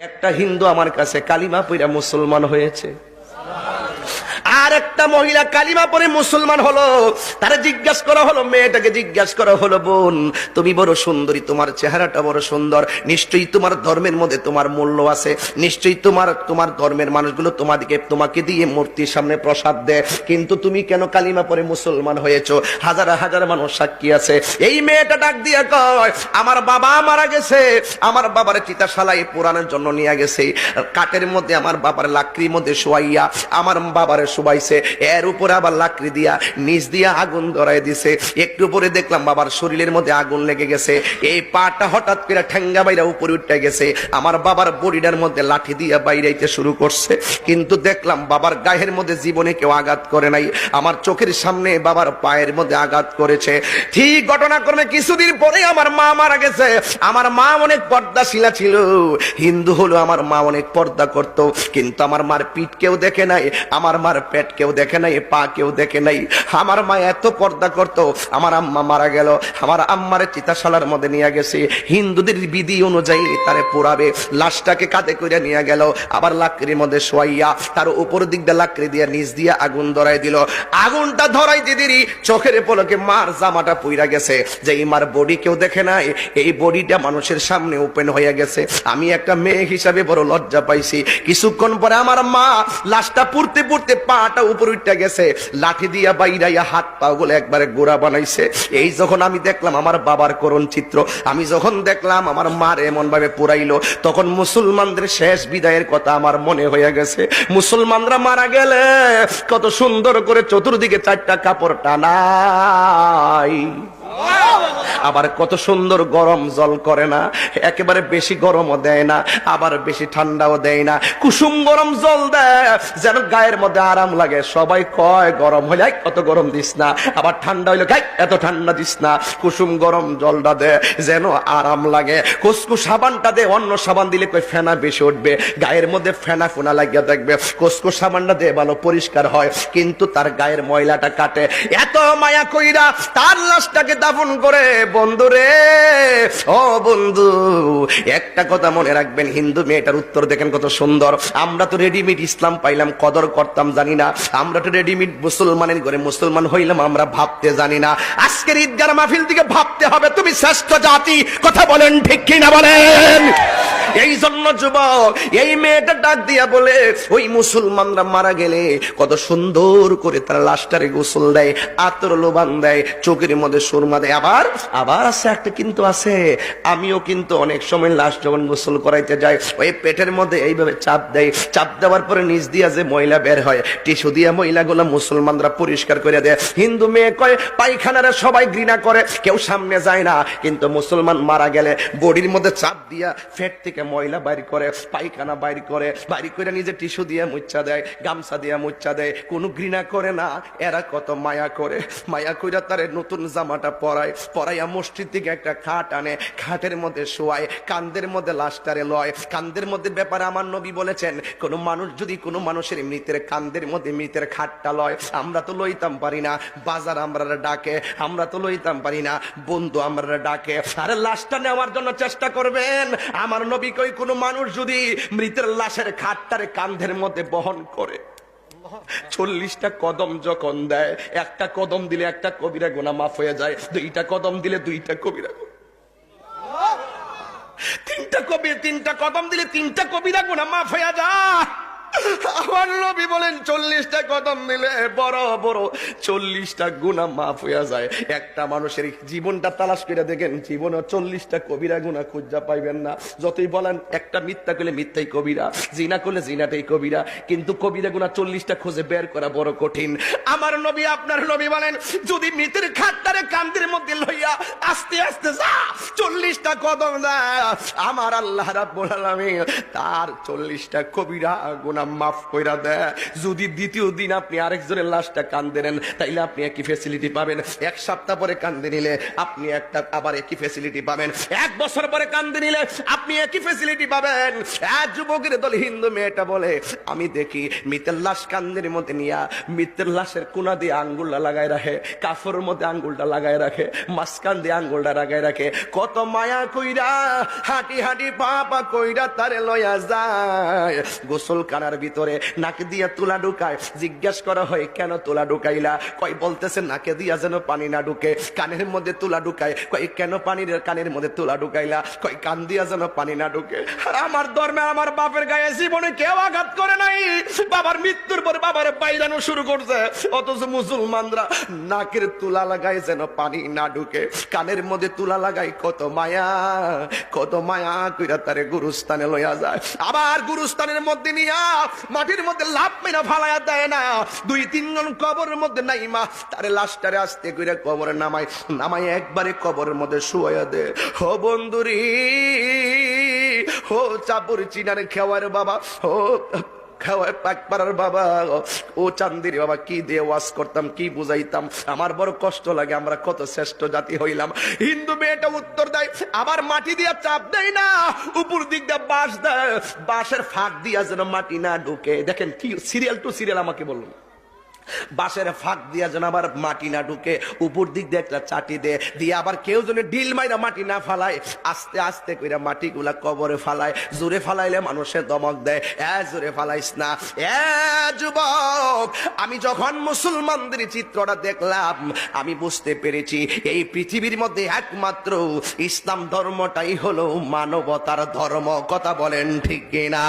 একটা হিন্দু আমার কাছে কালিমা পড়া মুসলমান হয়েছে, আর একটা মহিলা কালিমা পড়ে মুসলমান হলো। তারা জিজ্ঞাসা করা হলো, মেয়েটাকে জিজ্ঞাসা করা হলো, বোন তুমি বড় সুন্দরী, তোমার চেহারাটা বড় সুন্দর, নিশ্চয়ই তোমার ধর্মের মধ্যে তোমার মূল্য আছে, নিশ্চয়ই তোমার ধর্মের মানুষগুলো তোমাকে দিয়ে মূর্তির সামনে প্রসাদ দেয়, কিন্তু তুমি কেন কালিমা পড়ে মুসলমান হয়েছো? হাজার হাজার মানুষ সাক্ষী আছে। এই মেয়েটা ডাক দিয়ে কয়, আমার বাবা মারা গেছে, আমার বাবার চিতাশালায় পোড়ানোর জন্য নিয়ে গেছে, কাঠের মধ্যে আমার বাবার লাকড়ির মধ্যে শোয়াইয়া আমার বাবারে শুবাইছে, এর উপরে আবার লাকড়ি দিয়া নিচ দিয়া আগুন ধরাই দিছে। একটু পরে দেখলাম বাবার শরীরের মধ্যে আগুন লেগে গেছে, এই পাটা হঠাৎ করে ঠ্যাঙ্গা বাইরা উপরে উঠে গেছে, আমার বাবার বডিটার মধ্যে লাঠি দিয়া বাইরাইতে শুরু করছে, কিন্তু দেখলাম বাবার গায়ের মধ্যে জীবনে কেউ আঘাত করে নাই, আমার চোখের সামনে বাবার পায়ের মধ্যে আঘাত করেছে। ঠিক ঘটনাক্রমে কিছুদিন পরে আমার মা মারা গেছে। আমার মা অনেক পর্দাশীলা ছিল, হিন্দু হলো, আমার মা অনেক পর্দা করত, কিন্তু আমার মার পিঠ কেউ দেখে নাই, আমার মার পেট কেউ দেখে নাই, পা কেউ দেখে নাই। আমার মা এত পর্দা করত। আমার আম্মা মারা গেল, আমার আম্মারে চিতাশালার মধ্যে নিয়ে গেছে, হিন্দুদের বিধি অনুযায়ী তারে পোড়াবে, লাশটাকে কাঁধে করে নিয়ে গেল, আবার লাকড়ির মধ্যে শোয়াইয়া তার উপর দিক দিয়ে লাকড়ি দিয়ে নিচ দিয়ে আগুন ধরাই দিল। আগুনটা ধরাই দিদিরই চোখের পলকে মার জামাটা পুইরা গেছে, যে মার বডি কেউ দেখে নাই, এই বডিটা মানুষের সামনে ওপেন হয়ে গেছে। আমি একটা মেয়ে হিসাবে বড় লজ্জা পাইছি। কিছুক্ষণ পরে আমার মা লাশটা পুড়তে পুড়তে পাটা উপরে উঠে গেছে, লাঠি দিয়া বাইরাইয়া হাত পা গুলো একবারে গোড়া বানাইছে। এই যখন আমি দেখলাম আমার বাবার করুণ চিত্র, আমি যখন দেখলাম আমার মার এমন ভাবে পুরাইলো, তখন মুসলমানদের শেষ বিদায়ের কথা আমার মনে হয়ে গেছে। মুসলমানরা মারা গেলে কত সুন্দর করে চতুর্দিকে চারটা কাপড় টানাই, আবার কত সুন্দর গরম জল করে না, একেবারে বেশি গরমও দেয় না, আবার বেশি ঠান্ডাও দেয় না, কুসুম গরম জল দেয় যেন গায়ের মধ্যে আরাম লাগে। সবাই কয় গরম হইলে কত গরম দিস না, আবার ঠান্ডা হইলে গাই এত ঠান্ডা দিস না। কুসুম গরম জলটা দেয় যেন আরাম লাগে। কুসকু সাবানটা দে, অন্য সাবান দিলে কই ফেনা বেশি উঠবে, গায়ের মধ্যে ফেনা ফোনা লাগিয়া দেখবে। কুসকু সাবানটা দে ভালো পরিষ্কার হয়, কিন্তু তার গায়ের ময়লাটা কাটে। এত মায়া কইরা তার লাশটাকে দাফন করে। বন্ধুরে, ও বন্ধু, একটা কথা মনে রাখবেন, হিন্দু মেয়েটার উত্তর দেখেন কত সুন্দর। আমরা তো রেডিমেড ইসলাম পাইলাম, কদর করতাম জানি না। আমরা তো রেডিমেড মুসলমানের ঘরে মুসলমান হইলাম, আমরা ভাবতে জানি না। আজকের ঈদগার মাহফিল থেকে ভাবতে হবে তুমি শ্রেষ্ঠ জাতি। কথা বলেন ঠিক কিনা বলেন? এই জন্য যুবক, এই মেয়েটা ডাক দিয়া বলে, ওই মুসলমানরা মারা গেলে কত সুন্দর করে তারা লাশটারে গোসল দেয়, আতর লোবান দেয়, চোখের মধ্যে সুরমা দেয়। আবার আছে একটা কিন্তু আছে, আমিও কিন্তু অনেক সময় লাশ যখন গোসল করাইতে যাই, ওই পেটের মধ্যে এইভাবে চাপ দেয়, চাপ দেওয়ার পরে নিচ দিয়া যে ময়লা বের হয়, টিস্যু দিয়া ময়লাগুলো মুসলমানরা পরিষ্কার করে দেয়। হিন্দু মেয়ে কয় পায়খানারা সবাই ঘৃণা করে, কেউ সামনে যায় না, কিন্তু মুসলমান মারা গেলে বডির মধ্যে চাপ দিয়া ফেট থেকে ময়লা বাইর করে, পায়খানা বাইর করে, বাইর করে নিজে টিস্যু দিয়ে মুচ্ছা দেয়, গামছা দিয়ে মুচ্ছা দেয়, কোনো ঘৃণা করে না। এরা কত মায়া করে, মায়া কইরা তারে নতুন জামাটা পরাইয়া মসজিদ থেকে একটা খাট আনে, খাটের মধ্যে শোয়ায়, কান্দের মধ্যে লাশটারে লয়। কান্দের মধ্যে ব্যাপারে আমার নবী বলেছেন, কোন মানুষ যদি কোনো মানুষের মৃতের কান্দের মধ্যে মৃতের খাটটা লয়, আমরা তো লইতাম পারি না, বাজার আমরা ডাকে, আমরা তো লইতাম পারি না, বন্ধু আমরা ডাকে, আরে লাশটা নেওয়ার জন্য চেষ্টা করবেন। আমার নবী কই, কোন মানুষ যদি মৃতের লাশের খাটটারে কান্ধের মধ্যে বহন করে, 40টা কদম যখন দেয়, একটা কদম দিলে একটা কবিরা গুনাহ মাফ হয়ে যায়, 2টা কদম দিলে 2টা কবিরা গুনাহ, 3টা কদম দিলে 3টা কবিরা গুনাহ মাফ হয়ে যায়। আমার নবী বলেন 40টা কদম দিলে বড় বড় 40টা গুনাহ মাফ হয়ে যায়। একটা মানুষের জীবনটা তালাশ করে দেখেন, জীবনে 40টা কবিরা গুনাহ খুঁজা পাইবেন না। যতই বলেন একটা মিথ্যা করলে মিথ্যাই কবিরা, জিনা করলে জিনাটাই কবিরা, কিন্তু কবিরা গুনাহ 40টা খুঁজে বের করা বড় কঠিন। আমার নবী, আপনার নবী বলেন, যদি মৃতের খাটটারে কান্দের মধ্যে লইয়া আস্তে আস্তে যা 40টা কদম দেয়, আমার আল্লাহ রাব্বুল আলামিন তার 40টা কবিরা গুনাহ মাফ কইরা দেয়। যদি দ্বিতীয় দিন আপনি আরেকজনের লাশটা কান্দে নেন, তাইলে আপনি একই ফ্যাসিলিটি পাবেন। এক সপ্তাহ পরে কান্দে নিলে আপনি একটা আবার একই ফ্যাসিলিটি পাবেন। এক বছর পরে কান্দে নিলে আপনি একই ফ্যাসিলিটি পাবেন। এক যুবকের দল হিন্দু মেয়েটা বলে, আমি দেখি মৃতের লাশ কান্দের মধ্যে নিয়া মৃতের লাশের কোনা দিয়ে আঙ্গুলটা লাগায় রাখে, কাফরের মধ্যে আঙ্গুলটা লাগায় রাখে, মাঝখান দিয়ে আঙ্গুলটা লাগায় রাখে। কত মায়া কইরা হাঁটি হাঁটি পা কইরা তারে লয়া যায় গোসল কানার ভিতরে, নাকে দিয়া তুলা ঢুকায়। জিজ্ঞাসা করা হয়, কেন তুলা ঢুকাইলা? কই বলতেছে নাকে দিয়া যেন পানি না ঢুকে। কানের মধ্যে তুলা ঢুকায়। কই কেন পানির কানের মধ্যে তুলা ঢুকাইলা? কই কান দিয়া যেন পানি না ঢুকে। আমার ধর্মে আমার বাপের গায়ে জীবনে কেউ আঘাত করে নাই, বাবার মৃত্যুর পরে বাবার বাইরানো শুরু করছে। অথচ মুসলমানরা নাকের তুলা লাগায় যেন পানি না ঢুকে, কানের মধ্যে তুলা লাগায়। কত মায়া, কত মায়া কইরা তারে গুরুস্থানে লইয়া যায়। আবার গুরুস্থানের মধ্যে নিয়া মাটির মধ্যে লাভ মেরা ফালাইয়া দেয় না। 2-3 জন কবরের মধ্যে নাই মা, তারে লাশটারে আস্তে কইরা কবরে নামায় একবারে কবরের মধ্যে শুয়াইয়া দে। হো বন্ধুরি, হো চাপুর চিনার খেওয়ার বাবা, হো খাওয়ায় পাক পাড়ার বাবা, ও চান্দির বাবা, কি দিয়ে ওয়াজ করতাম, কি বুঝাইতাম। আমার বড় কষ্ট লাগে, আমরা কত শ্রেষ্ঠ জাতি হইলাম। হিন্দু মেয়েটা উত্তর দেয়, আবার মাটি দিয়া চাপ দেয় না, উপর দিক দিয়ে বাঁশ দেয়, বাঁশের ফাঁক দিয়া যেন মাটি না ঢুকে। দেখেন কি সিরিয়াল টু সিরিয়াল আমাকে বলুন। বাঁশের ফাঁক দিয়া যেন আবার মাটি না ঢুকে, উপর দিক দিয়ে একটা চাটি দিয়ে আবার কেউ যেন ডিল মাইরা মাটি না ফালায়, আস্তে আস্তে কইরা মাটিগুলা কবরে ফালায়। জোরে ফালাইলে মানুষের দমক দেয়, জোরে ফালাইস না। যুবক, আমি যখন মুসলমানদের চিত্রটা দেখলাম, আমি বুঝতে পেরেছি এই পৃথিবীর মধ্যে একমাত্র ইসলাম ধর্মটাই হলো মানবতার ধর্ম। কথা বলেন ঠিক কিনা?